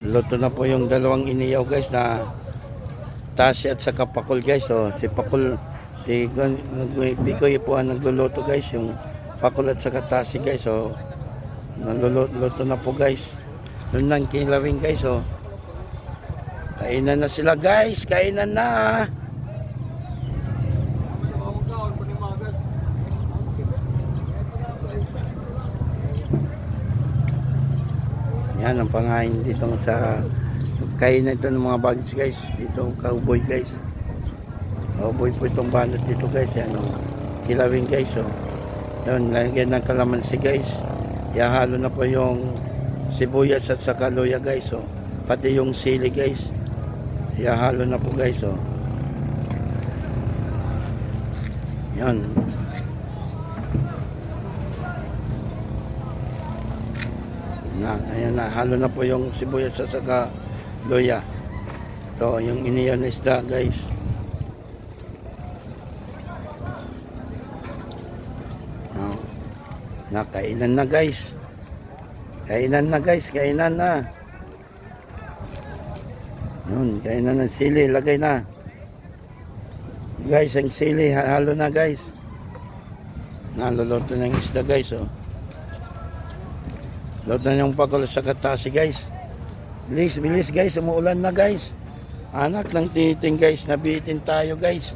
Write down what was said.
Luto na po yung dalawang iniyaw guys na tasi at saka pakul guys. So si pakul, si Bikoy po ang nagluluto guys, yung pakul at saka tasi guys. So naluluto na po guys. Doon lang kilawin guys. So kainan na sila guys, kainan na. Yan ang pangain dito sa kainan ito ng mga bagets guys. Dito cowboy guys. Cowboy po itong banat dito guys. Yan o. Kilawin guys o. Yan, lagyan ng kalamansi guys. Ihahalo na po yung sibuyas at saka luya guys o. Pati yung sili guys. Ihahalo na po guys o. Yan. Ayan na, halo na po yung sibuyas at saka luya. Ito, yung iniyan na isda guys. Kainan na guys. Kainan na guys, kainan na. Yun, kainan ng sili, lagay na. Guys, ang sili, halo na guys. Naluluto na yung isda guys, oh. Luto na yung pakul sa katasi guys. Bilis, bilis guys, umuulan na guys. Anak ng titing guys, nabitin tayo guys.